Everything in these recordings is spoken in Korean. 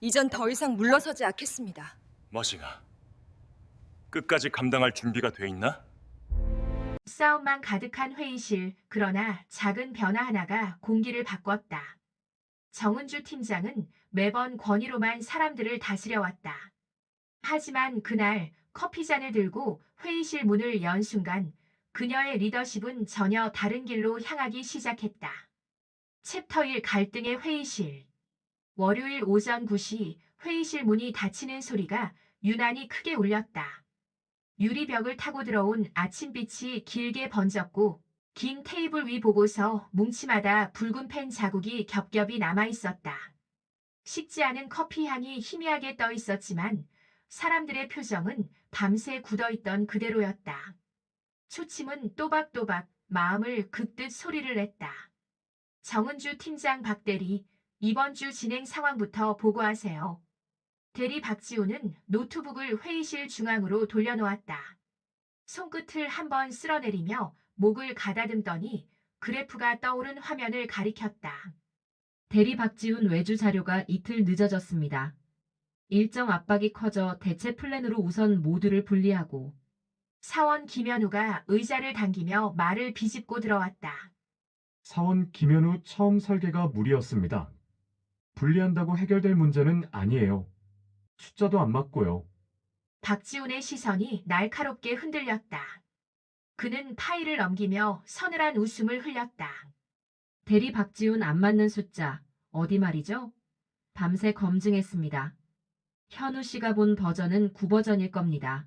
이전 더 이상 물러서지 않겠습니다. 머싱아, 끝까지 감당할 준비가 돼 있나? 싸움만 가득한 회의실. 그러나 작은 변화 하나가 공기를 바꿨다. 정은주 팀장은 매번 권위로만 사람들을 다스려왔다. 하지만 그날 커피잔을 들고 회의실 문을 연 순간 그녀의 리더십은 전혀 다른 길로 향하기 시작했다. 챕터 1 갈등의 회의실. 월요일 오전 9시 회의실 문이 닫히는 소리가 유난히 크게 울렸다. 유리벽을 타고 들어온 아침빛이 길게 번졌고 긴 테이블 위 보고서 뭉치마다 붉은 펜 자국이 겹겹이 남아있었다. 식지 않은 커피 향이 희미하게 떠 있었지만 사람들의 표정은 밤새 굳어있던 그대로였다. 초침은 또박또박 마음을 긋듯 소리를 냈다. 정은주 팀장 박대리, 이번 주 진행 상황부터 보고하세요. 대리 박지우는 노트북을 회의실 중앙으로 돌려놓았다. 손끝을 한번 쓸어내리며 목을 가다듬더니 그래프가 떠오른 화면을 가리켰다. 대리 박지훈 외주 자료가 이틀 늦어졌습니다. 일정 압박이 커져 대체 플랜으로 우선 모두를 분리하고 사원 김현우가 의자를 당기며 말을 비집고 들어왔다. 사원 김현우 처음 설계가 무리였습니다. 분리한다고 해결될 문제는 아니에요. 숫자도 안 맞고요. 박지훈의 시선이 날카롭게 흔들렸다. 그는 파일을 넘기며 서늘한 웃음을 흘렸다. 대리 박지훈 안 맞는 숫자 어디 말이죠? 밤새 검증했습니다. 현우 씨가 본 버전은 9버전일 겁니다.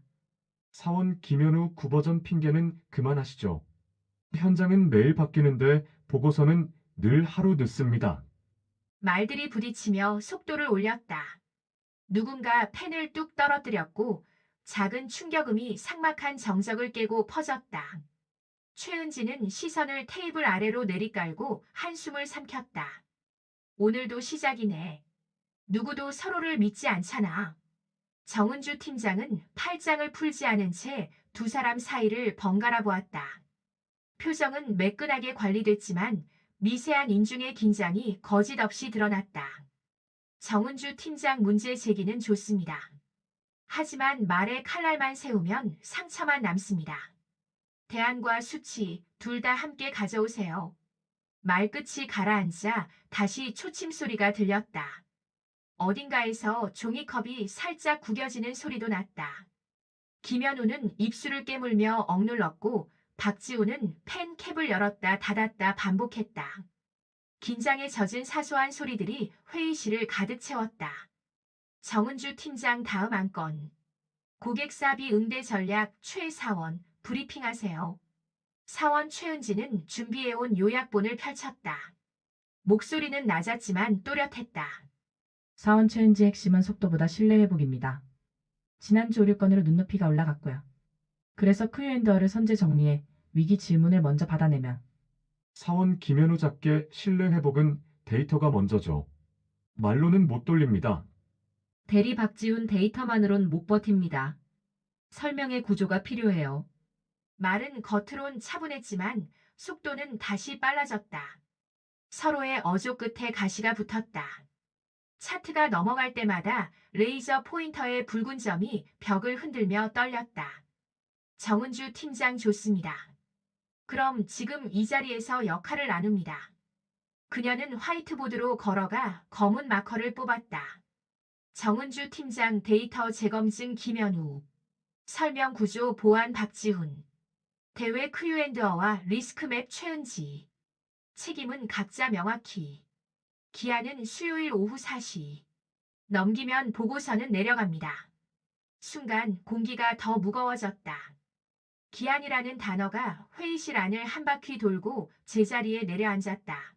사원 김현우 9버전 핑계는 그만하시죠. 현장은 매일 바뀌는데 보고서는 늘 하루 늦습니다. 말들이 부딪히며 속도를 올렸다. 누군가 펜을 뚝 떨어뜨렸고 작은 충격음이 삭막한 정적을 깨고 퍼졌다. 최은지는 시선을 테이블 아래로 내리깔고 한숨을 삼켰다. 오늘도 시작이네. 누구도 서로를 믿지 않잖아. 정은주 팀장은 팔짱을 풀지 않은 채 두 사람 사이를 번갈아 보았다. 표정은 매끈하게 관리됐지만 미세한 인중의 긴장이 거짓없이 드러났다. 정은주 팀장 문제 제기는 좋습니다. 하지만 말에 칼날만 세우면 상처만 남습니다. 대안과 수치 둘 다 함께 가져오세요. 말끝이 가라앉자 다시 초침 소리가 들렸다. 어딘가에서 종이컵이 살짝 구겨지는 소리도 났다. 김현우는 입술을 깨물며 억눌렀고 박지우는 펜 캡을 열었다 닫았다 반복했다. 긴장에 젖은 사소한 소리들이 회의실을 가득 채웠다. 정은주 팀장 다음 안건. 고객사비 응대 전략 최사원 브리핑하세요. 사원 최은지는 준비해온 요약본을 펼쳤다. 목소리는 낮았지만 또렷했다. 사원 최은지 핵심은 속도보다 신뢰 회복입니다. 지난주 오류건으로 눈높이가 올라갔고요. 그래서 Q&A를 선제 정리해 위기 질문을 먼저 받아내면 사원 김현우 작게 신뢰 회복은 데이터가 먼저죠. 말로는 못 돌립니다. 대리 박지훈 데이터만으론 못 버팁니다. 설명의 구조가 필요해요. 말은 겉으론 차분했지만 속도는 다시 빨라졌다. 서로의 어조 끝에 가시가 붙었다. 차트가 넘어갈 때마다 레이저 포인터의 붉은 점이 벽을 흔들며 떨렸다. 정은주 팀장 좋습니다. 그럼 지금 이 자리에서 역할을 나눕니다. 그녀는 화이트보드로 걸어가 검은 마커를 뽑았다. 정은주 팀장 데이터 재검증 김현우. 설명 구조 보안 박지훈. 대외 Q&A와 리스크맵 최은지. 책임은 각자 명확히. 기한은 수요일 오후 4시. 넘기면 보고서는 내려갑니다. 순간 공기가 더 무거워졌다. 기한이라는 단어가 회의실 안을 한 바퀴 돌고 제자리에 내려앉았다.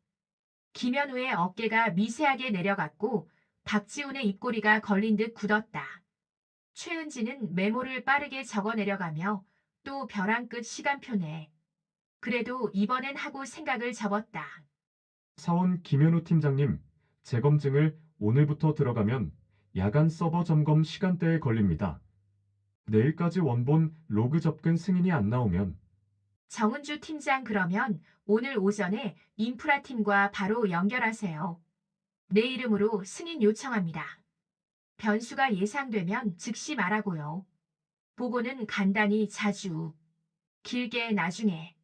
김현우의 어깨가 미세하게 내려갔고 박지훈의 입꼬리가 걸린 듯 굳었다. 최은지는 메모를 빠르게 적어 내려가며 또 벼랑 끝 시간표네. 그래도 이번엔 하고 생각을 접었다. 사원 김현우 팀장님, 재검증을 오늘부터 들어가면 야간 서버 점검 시간대에 걸립니다. 내일까지 원본 로그 접근 승인이 안 나오면 정은주 팀장 그러면 오늘 오전에 인프라팀과 바로 연결하세요. 내 이름으로 승인 요청합니다. 변수가 예상되면 즉시 말하고요. 보고는 간단히 자주, 길게 나중에.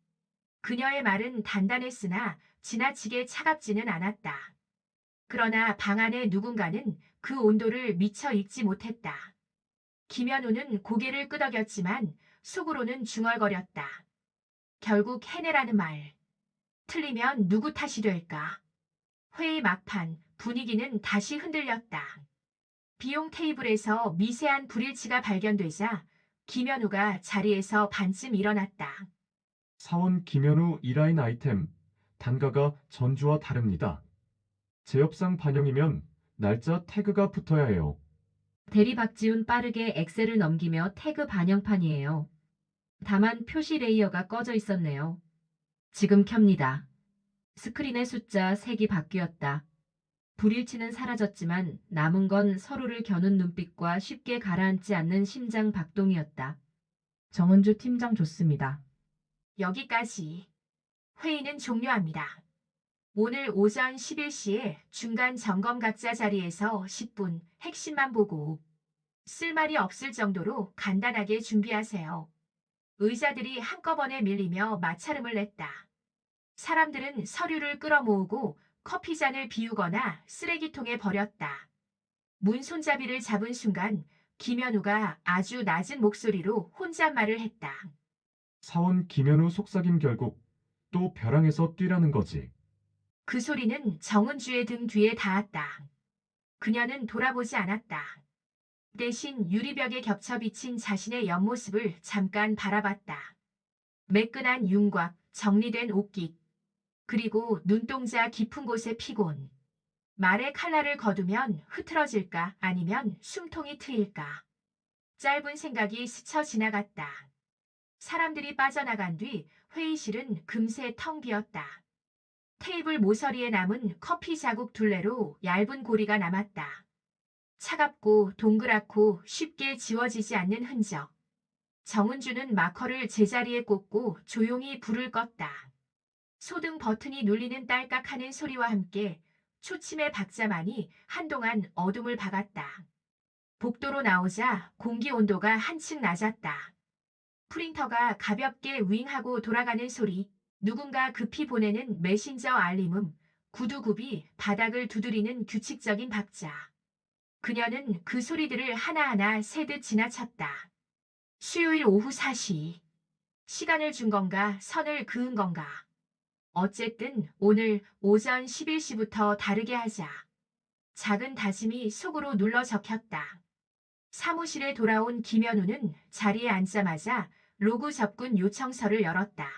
그녀의 말은 단단했으나 지나치게 차갑지는 않았다. 그러나 방 안에 누군가는 그 온도를 미처 읽지 못했다. 김현우는 고개를 끄덕였지만 속으로는 중얼거렸다. 결국 해내라는 말. 틀리면 누구 탓이 될까? 회의 막판 분위기는 다시 흔들렸다. 비용 테이블에서 미세한 불일치가 발견되자 김현우가 자리에서 반쯤 일어났다. 사원 김현우 이라인 아이템, 단가가 전주와 다릅니다. 제협상 반영이면 날짜 태그가 붙어야 해요. 대리 박지훈 빠르게 엑셀을 넘기며 태그 반영판이에요. 다만 표시 레이어가 꺼져 있었네요. 지금 켭니다. 스크린의 숫자 색이 바뀌었다. 불일치는 사라졌지만 남은 건 서로를 겨눈 눈빛과 쉽게 가라앉지 않는 심장 박동이었다. 정은주 팀장 좋습니다. 여기까지. 회의는 종료합니다. 오늘 오전 11시에 중간 점검 각자 자리에서 10분 핵심만 보고 쓸 말이 없을 정도로 간단하게 준비하세요. 의자들이 한꺼번에 밀리며 마찰음을 냈다. 사람들은 서류를 끌어모으고 커피잔을 비우거나 쓰레기통에 버렸다. 문 손잡이를 잡은 순간 김현우가 아주 낮은 목소리로 혼잣말을 했다. 사원 김현우 속삭임 결국 또 벼랑에서 뛰라는 거지. 그 소리는 정은주의 등 뒤에 닿았다. 그녀는 돌아보지 않았다. 대신 유리벽에 겹쳐 비친 자신의 옆모습을 잠깐 바라봤다. 매끈한 윤곽, 정리된 옷깃, 그리고 눈동자 깊은 곳의 피곤. 말의 칼날을 거두면 흐트러질까 아니면 숨통이 트일까. 짧은 생각이 스쳐 지나갔다. 사람들이 빠져나간 뒤 회의실은 금세 텅 비었다. 테이블 모서리에 남은 커피 자국 둘레로 얇은 고리가 남았다. 차갑고 동그랗고 쉽게 지워지지 않는 흔적. 정은주는 마커를 제자리에 꽂고 조용히 불을 껐다. 소등 버튼이 눌리는 딸깍하는 소리와 함께 초침의 박자만이 한동안 어둠을 박았다. 복도로 나오자 공기 온도가 한층 낮았다. 프린터가 가볍게 윙하고 돌아가는 소리, 누군가 급히 보내는 메신저 알림음, 구두굽이 바닥을 두드리는 규칙적인 박자. 그녀는 그 소리들을 하나하나 세듯 지나쳤다. 수요일 오후 4시. 시간을 준 건가, 선을 그은 건가. 어쨌든 오늘 오전 11시부터 다르게 하자. 작은 다짐이 속으로 눌러 적혔다. 사무실에 돌아온 김현우는 자리에 앉자마자 로그 접근 요청서를 열었다.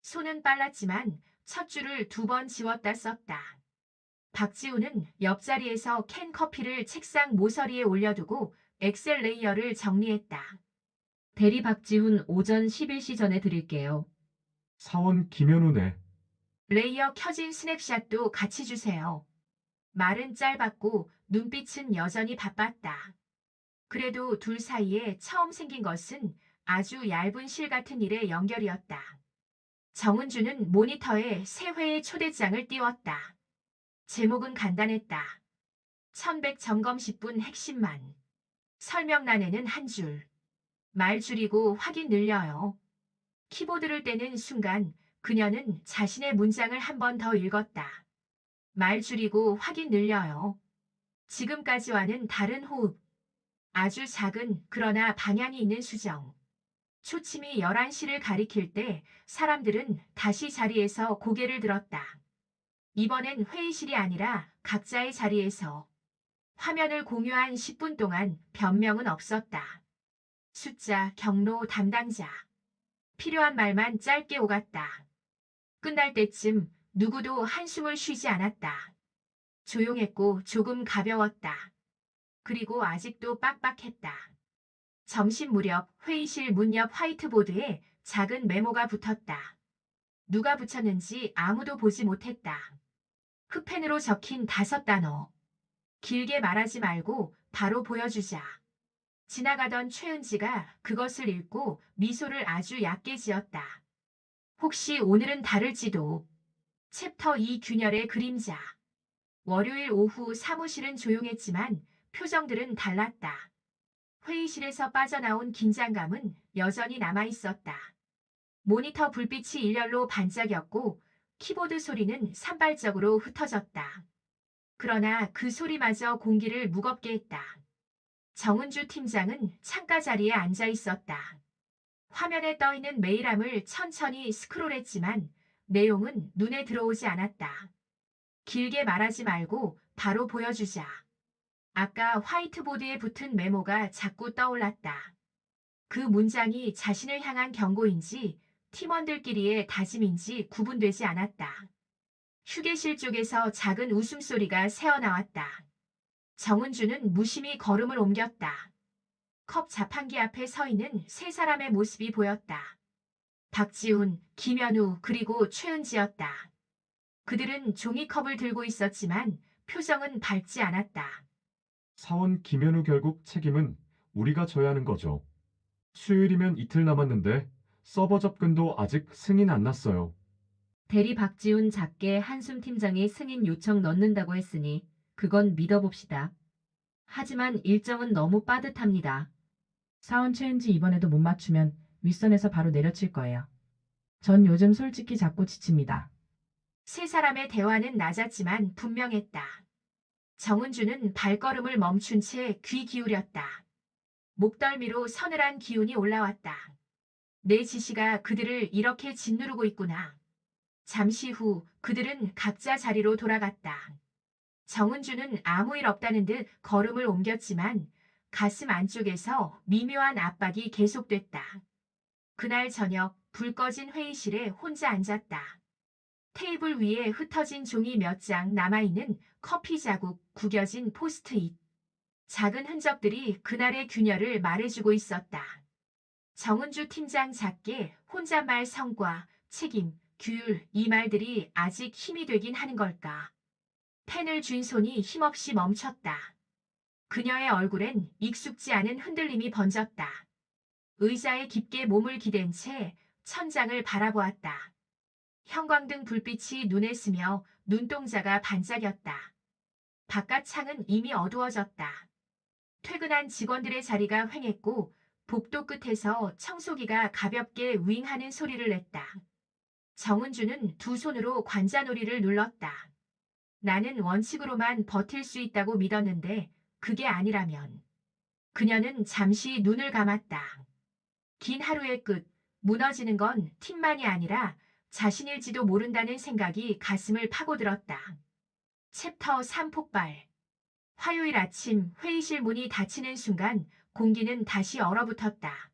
손은 빨랐지만 첫 줄을 2번 지웠다 썼다. 박지우는 옆자리에서 캔 커피를 책상 모서리에 올려두고 엑셀 레이어를 정리했다. 대리 박지훈 오전 11시 전에 드릴게요. 사원 김현우네. 레이어 켜진 스냅샷도 같이 주세요. 말은 짧았고 눈빛은 여전히 바빴다. 그래도 둘 사이에 처음 생긴 것은 아주 얇은 실 같은 일의 연결이었다. 정은주는 모니터에 새 회의 초대장을 띄웠다. 제목은 간단했다. 1100 점검 10분 핵심만. 설명란에는 한 줄. 말 줄이고 확인 늘려요. 키보드를 떼는 순간 그녀는 자신의 문장을 한 번 더 읽었다. 말 줄이고 확인 늘려요. 지금까지와는 다른 호흡. 아주 작은 그러나 방향이 있는 수정. 초침이 11시를 가리킬 때 사람들은 다시 자리에서 고개를 들었다. 이번엔 회의실이 아니라 각자의 자리에서. 화면을 공유한 10분 동안 변명은 없었다. 숫자, 경로, 담당자. 필요한 말만 짧게 오갔다. 끝날 때쯤 누구도 한숨을 쉬지 않았다. 조용했고 조금 가벼웠다. 그리고 아직도 빡빡했다. 점심 무렵 회의실 문 옆 화이트보드에 작은 메모가 붙었다. 누가 붙였는지 아무도 보지 못했다. 흑펜으로 적힌 5단어. 길게 말하지 말고 바로 보여주자. 지나가던 최은지가 그것을 읽고 미소를 아주 얕게 지었다. 혹시 오늘은 다를지도. 챕터 2 균열의 그림자. 월요일 오후 사무실은 조용했지만 표정들은 달랐다. 회의실에서 빠져나온 긴장감은 여전히 남아 있었다. 모니터 불빛이 일렬로 반짝였고 키보드 소리는 산발적으로 흩어졌다. 그러나 그 소리마저 공기를 무겁게 했다. 정은주 팀장은 창가 자리에 앉아 있었다. 화면에 떠 있는 메일함을 천천히 스크롤했지만 내용은 눈에 들어오지 않았다. 길게 말하지 말고 바로 보여주자. 아까 화이트보드에 붙은 메모가 자꾸 떠올랐다. 그 문장이 자신을 향한 경고인지 팀원들끼리의 다짐인지 구분되지 않았다. 휴게실 쪽에서 작은 웃음소리가 새어나왔다. 정은주는 무심히 걸음을 옮겼다. 컵 자판기 앞에 서 있는 세 사람의 모습이 보였다. 박지훈, 김현우, 그리고 최은지였다. 그들은 종이컵을 들고 있었지만 표정은 밝지 않았다. 사원 김현우 결국 책임은 우리가 져야 하는 거죠. 수요일이면 이틀 남았는데 서버 접근도 아직 승인 안 났어요. 대리 박지훈 작게 한숨 팀장이 승인 요청 넣는다고 했으니 그건 믿어봅시다. 하지만 일정은 너무 빠듯합니다. 사원 최은지 이번에도 못 맞추면 윗선에서 바로 내려칠 거예요. 전 요즘 솔직히 자꾸 지칩니다. 세 사람의 대화는 낮았지만 분명했다. 정은주는 발걸음을 멈춘 채 귀 기울였다. 목덜미로 서늘한 기운이 올라왔다. 내 지시가 그들을 이렇게 짓누르고 있구나. 잠시 후 그들은 각자 자리로 돌아갔다. 정은주는 아무 일 없다는 듯 걸음을 옮겼지만 가슴 안쪽에서 미묘한 압박이 계속됐다. 그날 저녁 불 꺼진 회의실에 혼자 앉았다. 테이블 위에 흩어진 종이 몇 장 남아있는 커피 자국, 구겨진 포스트잇. 작은 흔적들이 그날의 균열을 말해주고 있었다. 정은주 팀장 작게 혼잣말 성과, 책임, 규율 이 말들이 아직 힘이 되긴 하는 걸까. 펜을 쥔 손이 힘없이 멈췄다. 그녀의 얼굴엔 익숙지 않은 흔들림이 번졌다. 의자에 깊게 몸을 기댄 채 천장을 바라보았다. 형광등 불빛이 눈에 스며 눈동자가 반짝였다. 바깥 창은 이미 어두워졌다. 퇴근한 직원들의 자리가 휑했고 복도 끝에서 청소기가 가볍게 윙하는 소리를 냈다. 정은주는 두 손으로 관자놀이를 눌렀다. 나는 원칙으로만 버틸 수 있다고 믿었는데 그게 아니라면. 그녀는 잠시 눈을 감았다. 긴 하루의 끝, 무너지는 건 팀만이 아니라 자신일지도 모른다는 생각이 가슴을 파고들었다. 챕터 3 폭발. 화요일 아침 회의실 문이 닫히는 순간 공기는 다시 얼어붙었다.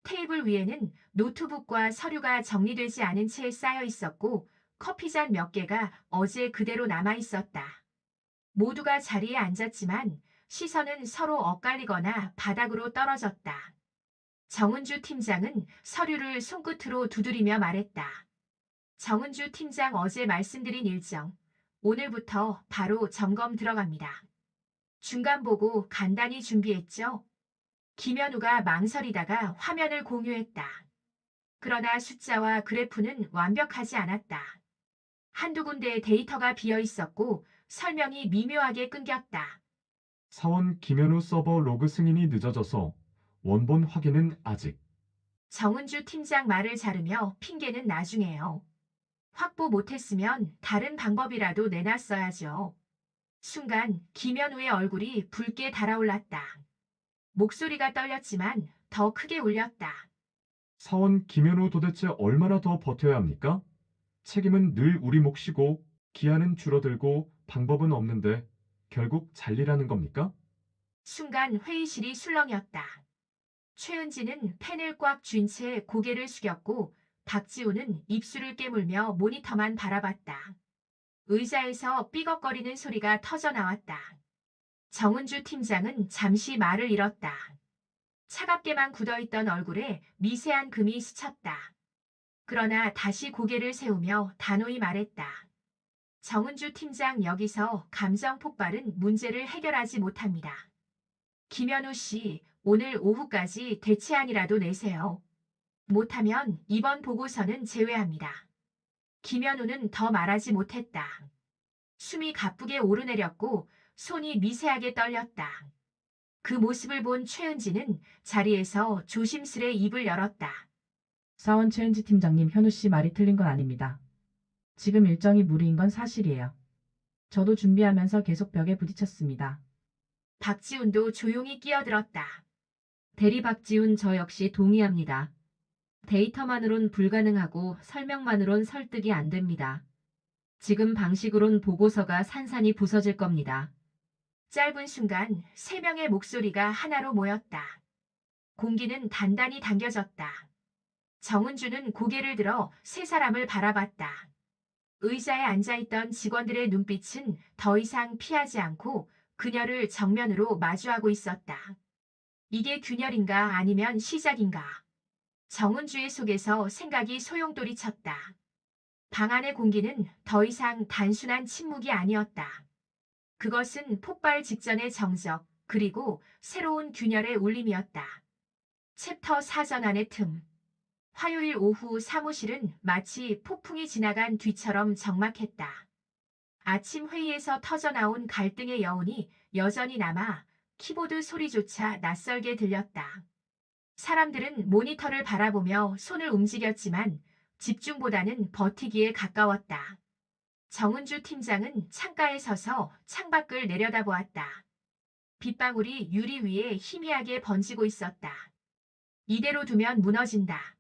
테이블 위에는 노트북과 서류가 정리되지 않은 채 쌓여 있었고 커피잔 몇 개가 어제 그대로 남아 있었다. 모두가 자리에 앉았지만 시선은 서로 엇갈리거나 바닥으로 떨어졌다. 정은주 팀장은 서류를 손끝으로 두드리며 말했다. 정은주 팀장 어제 말씀드린 일정. 오늘부터 바로 점검 들어갑니다. 중간 보고 간단히 준비했죠? 김현우가 망설이다가 화면을 공유했다. 그러나 숫자와 그래프는 완벽하지 않았다. 한두 군데의 데이터가 비어 있었고 설명이 미묘하게 끊겼다. 사원 김현우 서버 로그 승인이 늦어져서 원본 확인은 아직. 정은주 팀장 말을 자르며 핑계는 나중에요. 확보 못했으면 다른 방법이라도 내놨어야죠. 순간 김현우의 얼굴이 붉게 달아올랐다. 목소리가 떨렸지만 더 크게 울렸다. 사원 김현우 도대체 얼마나 더 버텨야 합니까? 책임은 늘 우리 몫이고 기한은 줄어들고 방법은 없는데 결국 잘리라는 겁니까? 순간 회의실이 술렁였다. 최은지는 펜을 꽉 쥔 채 고개를 숙였고 박지우는 입술을 깨물며 모니터만 바라봤다. 의자에서 삐걱거리는 소리가 터져나왔다. 정은주 팀장은 잠시 말을 잃었다. 차갑게만 굳어있던 얼굴에 미세한 금이 스쳤다. 그러나 다시 고개를 세우며 단호히 말했다. 정은주 팀장 여기서 감정 폭발은 문제를 해결하지 못합니다. 김현우 씨, 오늘 오후까지 대체안이라도 내세요. 못하면 이번 보고서는 제외합니다. 김현우는 더 말하지 못했다. 숨이 가쁘게 오르내렸고 손이 미세하게 떨렸다. 그 모습을 본 최은지는 자리에서 조심스레 입을 열었다. 사원 최은지 팀장님, 현우 씨 말이 틀린 건 아닙니다. 지금 일정이 무리인 건 사실이에요. 저도 준비하면서 계속 벽에 부딪혔습니다. 박지훈도 조용히 끼어들었다. 대리 박지훈, 저 역시 동의합니다. 데이터만으론 불가능하고 설명만으론 설득이 안 됩니다. 지금 방식으론 보고서가 산산이 부서질 겁니다. 짧은 순간 세 명의 목소리가 하나로 모였다. 공기는 단단히 당겨졌다. 정은주는 고개를 들어 세 사람을 바라봤다. 의자에 앉아있던 직원들의 눈빛은 더 이상 피하지 않고 그녀를 정면으로 마주하고 있었다. 이게 균열인가 아니면 시작인가? 정은주의 속에서 생각이 소용돌이 쳤다. 방 안의 공기는 더 이상 단순한 침묵이 아니었다. 그것은 폭발 직전의 정적, 그리고 새로운 균열의 울림이었다. 챕터 사전안의 틈. 화요일 오후 사무실은 마치 폭풍이 지나간 뒤처럼 적막했다. 아침 회의에서 터져나온 갈등의 여운이 여전히 남아 키보드 소리조차 낯설게 들렸다. 사람들은 모니터를 바라보며 손을 움직였지만 집중보다는 버티기에 가까웠다. 정은주 팀장은 창가에 서서 창밖을 내려다보았다. 빗방울이 유리 위에 희미하게 번지고 있었다. 이대로 두면 무너진다.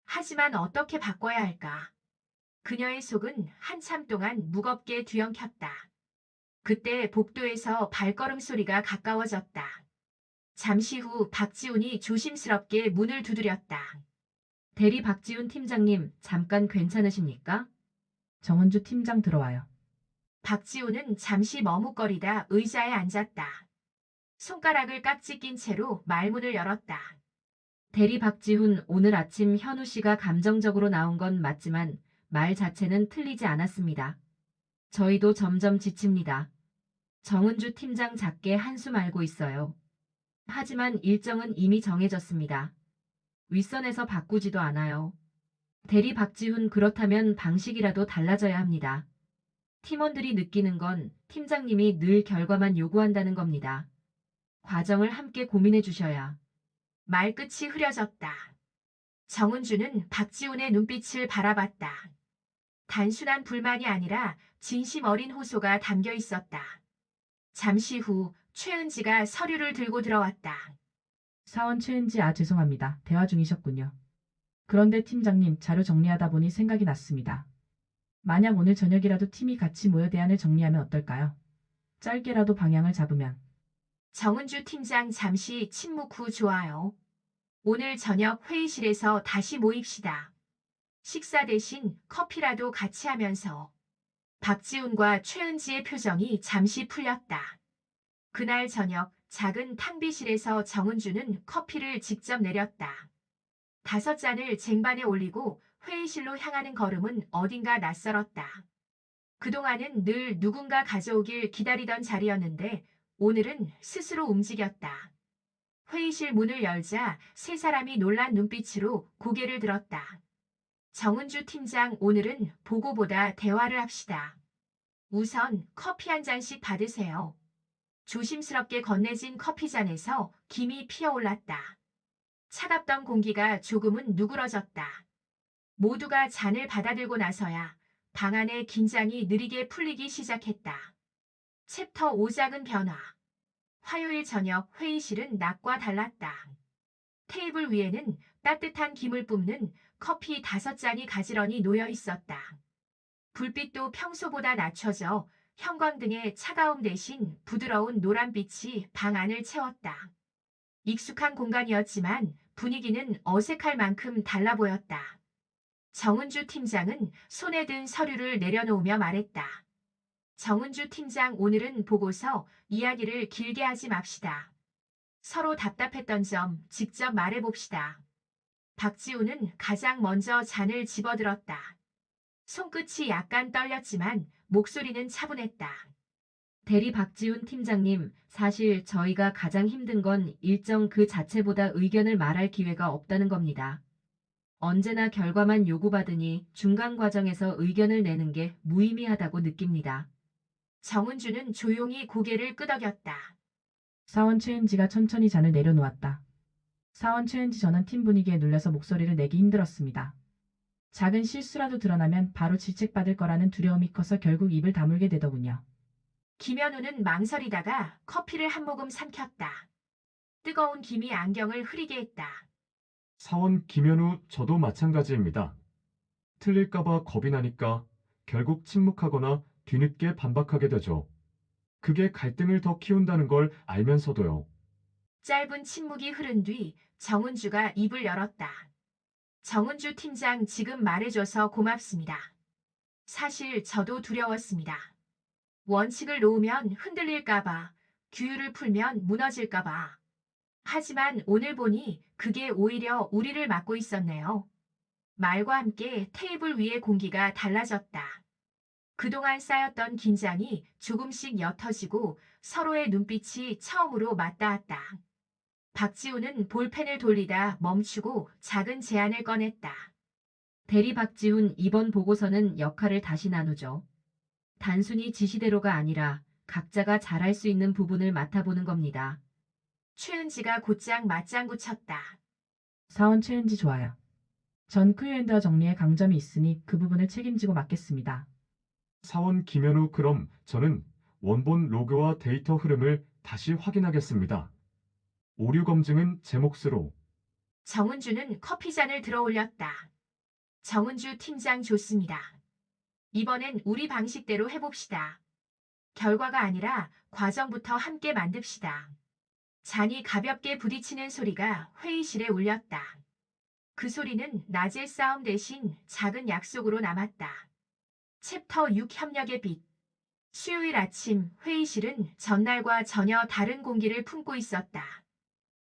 하지만 어떻게 바꿔야 할까? 그녀의 속은 한참 동안 무겁게 뒤엉켰다. 그때 복도에서 발걸음 소리가 가까워졌다. 잠시 후 박지훈이 조심스럽게 문을 두드렸다. 대리 박지훈 팀장님, 잠깐 괜찮으십니까? 정은주 팀장 들어와요. 박지훈은 잠시 머뭇거리다 의자에 앉았다. 손가락을 깍지 낀 채로 말문을 열었다. 대리 박지훈, 오늘 아침 현우 씨가 감정적으로 나온 건 맞지만 말 자체는 틀리지 않았습니다. 저희도 점점 지칩니다. 정은주 팀장 작게 한숨 알고 있어요. 하지만 일정은 이미 정해졌습니다. 윗선에서 바꾸지도 않아요. 대리 박지훈, 그렇다면 방식이라도 달라져야 합니다. 팀원들이 느끼는 건 팀장님이 늘 결과만 요구한다는 겁니다. 과정을 함께 고민해 주셔야. 말끝이 흐려졌다. 정은주는 박지훈의 눈빛을 바라봤다. 단순한 불만이 아니라 진심 어린 호소가 담겨 있었다. 잠시 후 최은지가 서류를 들고 들어왔다. 사원 최은지, 죄송합니다. 대화 중이셨군요. 그런데 팀장님, 자료 정리하다 보니 생각이 났습니다. 만약 오늘 저녁이라도 팀이 같이 모여 대안을 정리하면 어떨까요? 짧게라도 방향을 잡으면. 정은주 팀장 잠시 침묵 후 좋아요. 오늘 저녁 회의실에서 다시 모입시다. 식사 대신 커피라도 같이 하면서. 박지훈과 최은지의 표정이 잠시 풀렸다. 그날 저녁 작은 탕비실에서 정은주는 커피를 직접 내렸다. 5잔을 쟁반에 올리고 회의실로 향하는 걸음은 어딘가 낯설었다. 그동안은 늘 누군가 가져오길 기다리던 자리였는데 오늘은 스스로 움직였다. 회의실 문을 열자 세 사람이 놀란 눈빛으로 고개를 들었다. 정은주 팀장, 오늘은 보고보다 대화를 합시다. 우선 커피 한 잔씩 받으세요. 조심스럽게 건네진 커피잔에서 김이 피어올랐다. 차갑던 공기가 조금은 누그러졌다. 모두가 잔을 받아들고 나서야 방 안의 긴장이 느리게 풀리기 시작했다. 챕터 5, 작은 변화. 화요일 저녁 회의실은 낮과 달랐다. 테이블 위에는 따뜻한 김을 뿜는 커피 5잔이 가지런히 놓여 있었다. 불빛도 평소보다 낮춰져 형광등의 차가움 대신 부드러운 노란빛이 방 안을 채웠다. 익숙한 공간이었지만 분위기는 어색할 만큼 달라 보였다. 정은주 팀장은 손에 든 서류를 내려놓으며 말했다. 정은주 팀장, 오늘은 보고서 이야기를 길게 하지 맙시다. 서로 답답했던 점 직접 말해봅시다. 박지훈은 가장 먼저 잔을 집어들었다. 손끝이 약간 떨렸지만 목소리는 차분했다. 대리 박지훈 팀장님, 사실 저희가 가장 힘든 건 일정 그 자체보다 의견을 말할 기회가 없다는 겁니다. 언제나 결과만 요구받으니 중간 과정에서 의견을 내는 게 무의미하다고 느낍니다. 정은주는 조용히 고개를 끄덕였다. 사원 최은지가 천천히 잔을 내려놓았다. 사원 최은지 저는 팀 분위기에 눌려서 목소리를 내기 힘들었습니다. 작은 실수라도 드러나면 바로 질책받을 거라는 두려움이 커서 결국 입을 다물게 되더군요. 김현우는 망설이다가 커피를 한 모금 삼켰다. 뜨거운 김이 안경을 흐리게 했다. 사원 김현우 저도 마찬가지입니다. 틀릴까봐 겁이 나니까 결국 침묵하거나 뒤늦게 반박하게 되죠. 그게 갈등을 더 키운다는 걸 알면서도요. 짧은 침묵이 흐른 뒤 정은주가 입을 열었다. 정은주 팀장 지금 말해줘서 고맙습니다. 사실 저도 두려웠습니다. 원칙을 놓으면 흔들릴까봐, 규율을 풀면 무너질까봐. 하지만 오늘 보니 그게 오히려 우리를 막고 있었네요. 말과 함께 테이블 위의 공기가 달라졌다. 그동안 쌓였던 긴장이 조금씩 옅어지고 서로의 눈빛이 처음으로 맞닿았다. 박지훈은 볼펜을 돌리다 멈추고 작은 제안을 꺼냈다. 대리 박지훈 이번 보고서는 역할을 다시 나누죠. 단순히 지시대로가 아니라 각자가 잘할 수 있는 부분을 맡아보는 겁니다. 최은지가 곧장 맞장구 쳤다. 사원 최은지 좋아요. 전 크유엔더 정리에 강점이 있으니 그 부분을 책임지고 맡겠습니다. 사원 김현우 그럼 저는 원본 로그와 데이터 흐름을 다시 확인하겠습니다. 오류 검증은 제 몫으로. 정은주는 커피잔을 들어 올렸다. 정은주 팀장 좋습니다. 이번엔 우리 방식대로 해봅시다. 결과가 아니라 과정부터 함께 만듭시다. 잔이 가볍게 부딪히는 소리가 회의실에 울렸다. 그 소리는 낮의 싸움 대신 작은 약속으로 남았다. 챕터 6 협력의 빛. 수요일 아침 회의실은 전날과 전혀 다른 공기를 품고 있었다.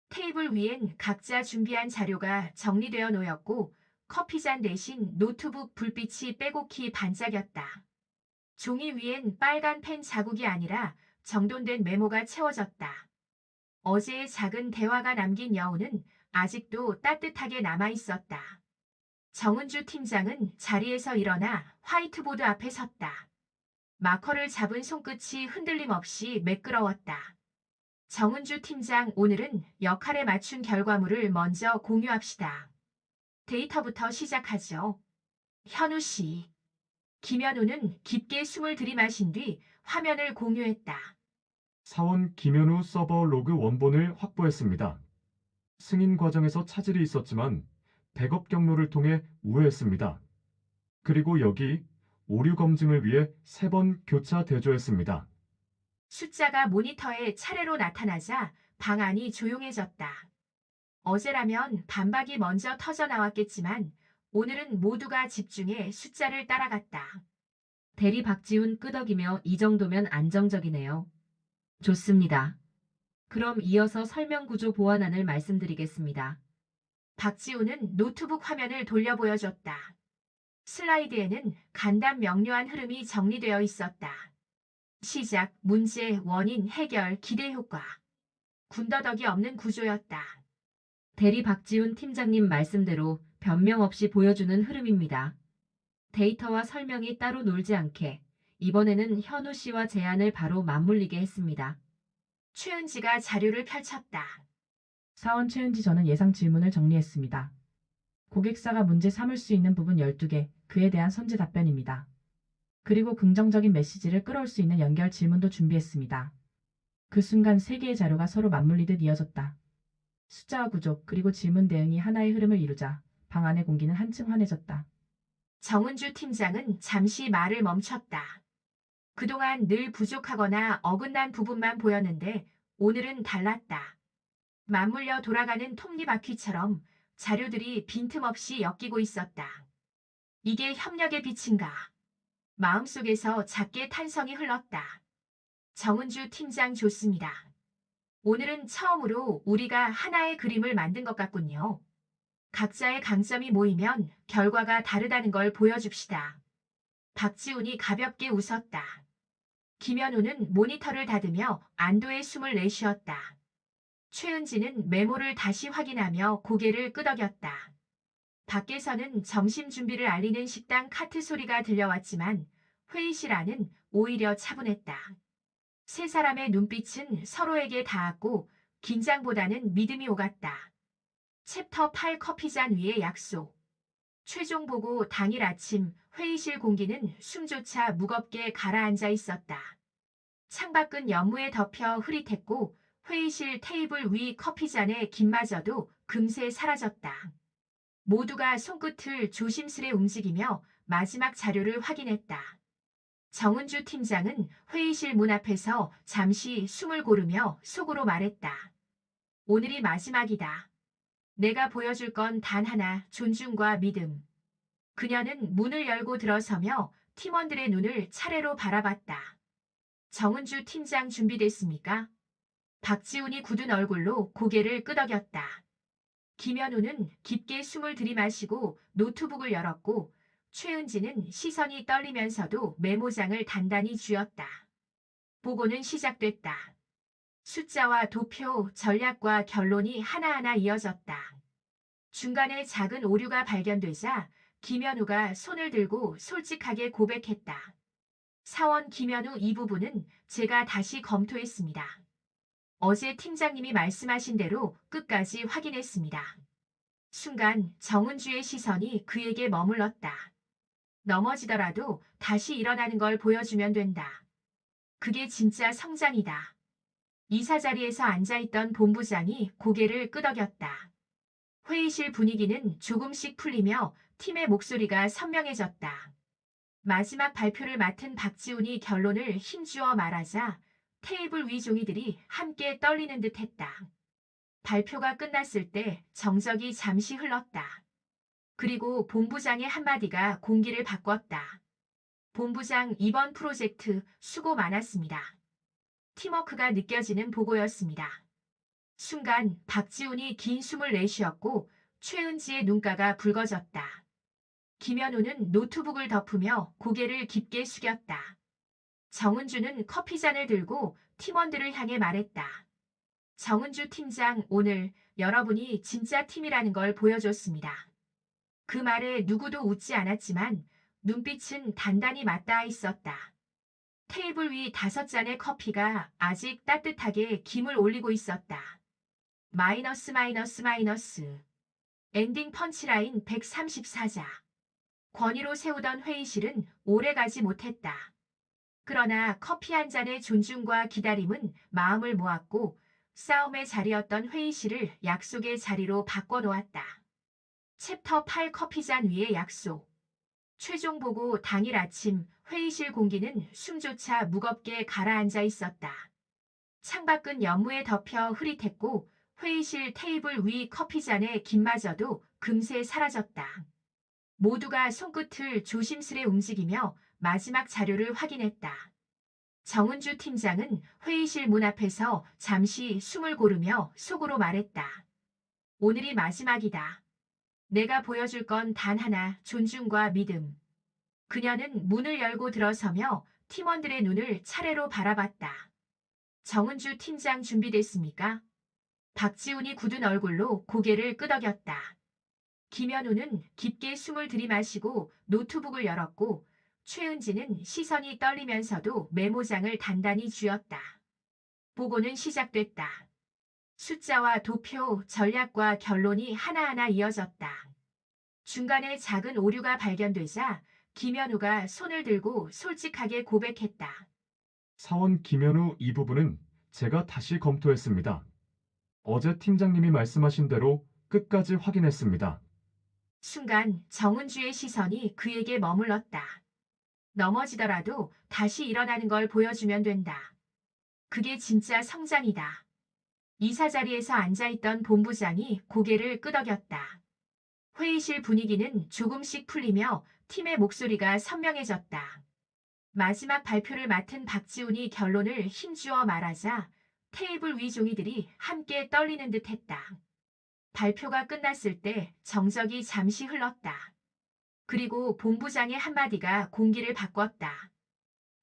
테이블 위엔 각자 준비한 자료가 정리되어 놓였고 커피잔 대신 노트북 불빛이 빼곡히 반짝였다. 종이 위엔 빨간 펜 자국이 아니라 정돈된 메모가 채워졌다. 어제의 작은 대화가 남긴 여운은 아직도 따뜻하게 남아있었다. 정은주 팀장은 자리에서 일어나 화이트보드 앞에 섰다. 마커를 잡은 손끝이 흔들림 없이 매끄러웠다. 정은주 팀장, 오늘은 역할에 맞춘 결과물을 먼저 공유합시다. 데이터부터 시작하죠. 현우 씨. 김현우는 깊게 숨을 들이마신 뒤 화면을 공유했다. 사원 김현우 서버 로그 원본을 확보했습니다. 승인 과정에서 차질이 있었지만 백업 경로를 통해 우회했습니다. 그리고 여기 오류 검증을 위해 3번 교차 대조했습니다. 숫자가 모니터에 차례로 나타나자 방 안이 조용해졌다. 어제라면 반박이 먼저 터져 나왔겠지만 오늘은 모두가 집중해 숫자를 따라갔다. 대리 박지훈 끄덕이며 이 정도면 안정적이네요. 좋습니다. 그럼 이어서 설명구조 보완안을 말씀드리겠습니다. 박지훈은 노트북 화면을 돌려 보여줬다. 슬라이드에는 간단 명료한 흐름이 정리되어 있었다. 시작, 문제, 원인, 해결, 기대 효과. 군더더기 없는 구조였다. 대리 박지훈 팀장님 말씀대로 변명 없이 보여주는 흐름입니다. 데이터와 설명이 따로 놀지 않게 이번에는 현우 씨와 제안을 바로 맞물리게 했습니다. 최은지가 자료를 펼쳤다. 사원 최은지 저는 예상 질문을 정리했습니다. 고객사가 문제 삼을 수 있는 부분 12개, 그에 대한 선제 답변입니다. 그리고 긍정적인 메시지를 끌어올 수 있는 연결 질문도 준비했습니다. 그 순간 3개의 자료가 서로 맞물리듯 이어졌다. 숫자와 구조, 그리고 질문 대응이 하나의 흐름을 이루자 방 안의 공기는 한층 환해졌다. 정은주 팀장은 잠시 말을 멈췄다. 그동안 늘 부족하거나 어긋난 부분만 보였는데 오늘은 달랐다. 맞물려 돌아가는 톱니바퀴처럼 자료들이 빈틈없이 엮이고 있었다. 이게 협력의 빛인가? 마음속에서 작게 탄성이 흘렀다. 정은주 팀장 좋습니다. 오늘은 처음으로 우리가 하나의 그림을 만든 것 같군요. 각자의 강점이 모이면 결과가 다르다는 걸 보여줍시다. 박지훈이 가볍게 웃었다. 김현우는 모니터를 닫으며 안도의 숨을 내쉬었다. 최은지는 메모를 다시 확인하며 고개를 끄덕였다. 밖에서는 점심 준비를 알리는 식당 카트 소리가 들려왔지만 회의실 안은 오히려 차분했다. 세 사람의 눈빛은 서로에게 닿았고 긴장보다는 믿음이 오갔다. 챕터 8 커피잔 위의 약속. 최종 보고 당일 아침 회의실 공기는 숨조차 무겁게 가라앉아 있었다. 창밖은 연무에 덮여 흐릿했고 회의실 테이블 위 커피잔의 김마저도 금세 사라졌다. 모두가 손끝을 조심스레 움직이며 마지막 자료를 확인했다. 정은주 팀장은 회의실 문 앞에서 잠시 숨을 고르며 속으로 말했다. 오늘이 마지막이다. 내가 보여줄 건 단 하나, 존중과 믿음. 그녀는 문을 열고 들어서며 팀원들의 눈을 차례로 바라봤다. 정은주 팀장 준비됐습니까? 박지훈이 굳은 얼굴로 고개를 끄덕였다. 김현우는 깊게 숨을 들이마시고 노트북을 열었고 최은지는 시선이 떨리면서도 메모장을 단단히 쥐었다. 보고는 시작됐다. 숫자와 도표, 전략과 결론이 하나하나 이어졌다. 중간에 작은 오류가 발견되자 김현우가 손을 들고 솔직하게 고백했다. 사원 김현우 이 부분은 제가 다시 검토했습니다. 어제 팀장님이 말씀하신 대로 끝까지 확인했습니다. 순간 정은주의 시선이 그에게 머물렀다. 넘어지더라도 다시 일어나는 걸 보여주면 된다. 그게 진짜 성장이다. 이사 자리에서 앉아있던 본부장이 고개를 끄덕였다. 회의실 분위기는 조금씩 풀리며 팀의 목소리가 선명해졌다. 마지막 발표를 맡은 박지훈이 결론을 힘주어 말하자 테이블 위 종이들이 함께 떨리는 듯 했다. 발표가 끝났을 때 정적이 잠시 흘렀다. 그리고 본부장의 한마디가 공기를 바꿨다. 본부장 이번 프로젝트 수고 많았습니다. 팀워크가 느껴지는 보고였습니다. 순간 박지훈이 긴 숨을 내쉬었고 최은지의 눈가가 붉어졌다. 김현우는 노트북을 덮으며 고개를 깊게 숙였다. 정은주는 커피잔을 들고 팀원들을 향해 말했다. 정은주 팀장, 오늘 여러분이 진짜 팀이라는 걸 보여줬습니다. 그 말에 누구도 웃지 않았지만 눈빛은 단단히 맞닿아 있었다. 테이블 위 5잔의 커피가 아직 따뜻하게 김을 올리고 있었다. 마이너스 마이너스 마이너스. 엔딩 펀치라인 134자. 권위로 세우던 회의실은 오래가지 못했다. 그러나 커피 한 잔의 존중과 기다림은 마음을 모았고 싸움의 자리였던 회의실을 약속의 자리로 바꿔놓았다. 챕터 8 커피잔 위의 약속. 최종 보고 당일 아침 회의실 공기는 숨조차 무겁게 가라앉아 있었다. 창밖은 연무에 덮여 흐릿했고 회의실 테이블 위 커피잔의 김마저도 금세 사라졌다. 모두가 손끝을 조심스레 움직이며 마지막 자료를 확인했다. 정은주 팀장은 회의실 문 앞에서 잠시 숨을 고르며 속으로 말했다. 오늘이 마지막이다. 내가 보여줄 건 단 하나, 존중과 믿음. 그녀는 문을 열고 들어서며 팀원들의 눈을 차례로 바라봤다. 정은주 팀장 준비됐습니까? 박지훈이 굳은 얼굴로 고개를 끄덕였다. 김현우는 깊게 숨을 들이마시고 노트북을 열었고 최은지는 시선이 떨리면서도 메모장을 단단히 쥐었다. 보고는 시작됐다. 숫자와 도표, 전략과 결론이 하나하나 이어졌다. 중간에 작은 오류가 발견되자 김현우가 손을 들고 솔직하게 고백했다. 사원 김현우 이 부분은 제가 다시 검토했습니다. 어제 팀장님이 말씀하신 대로 끝까지 확인했습니다. 순간 정은주의 시선이 그에게 머물렀다. 넘어지더라도 다시 일어나는 걸 보여주면 된다. 그게 진짜 성장이다. 이사 자리에서 앉아있던 본부장이 고개를 끄덕였다. 회의실 분위기는 조금씩 풀리며 팀의 목소리가 선명해졌다. 마지막 발표를 맡은 박지훈이 결론을 힘주어 말하자 테이블 위 종이들이 함께 떨리는 듯 했다. 발표가 끝났을 때 정적이 잠시 흘렀다. 그리고 본부장의 한마디가 공기를 바꿨다.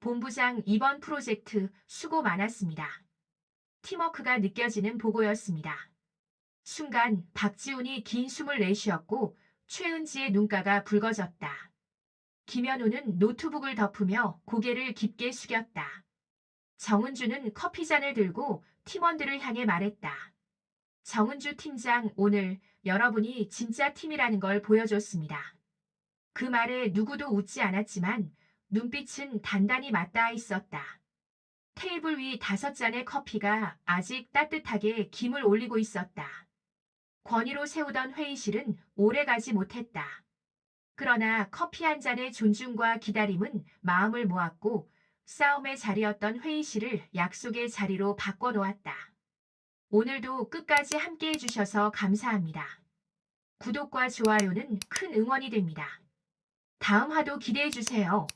본부장 이번 프로젝트 수고 많았습니다. 팀워크가 느껴지는 보고였습니다. 순간 박지훈이 긴 숨을 내쉬었고 최은지의 눈가가 붉어졌다. 김현우는 노트북을 덮으며 고개를 깊게 숙였다. 정은주는 커피잔을 들고 팀원들을 향해 말했다. 정은주 팀장, 오늘 여러분이 진짜 팀이라는 걸 보여줬습니다. 그 말에 누구도 웃지 않았지만 눈빛은 단단히 맞닿아 있었다. 테이블 위 5잔의 커피가 아직 따뜻하게 김을 올리고 있었다. 권위로 세우던 회의실은 오래가지 못했다. 그러나 커피 한 잔의 존중과 기다림은 마음을 모았고 싸움의 자리였던 회의실을 약속의 자리로 바꿔놓았다. 오늘도 끝까지 함께 해주셔서 감사합니다. 구독과 좋아요는 큰 응원이 됩니다. 다음 화도 기대해주세요.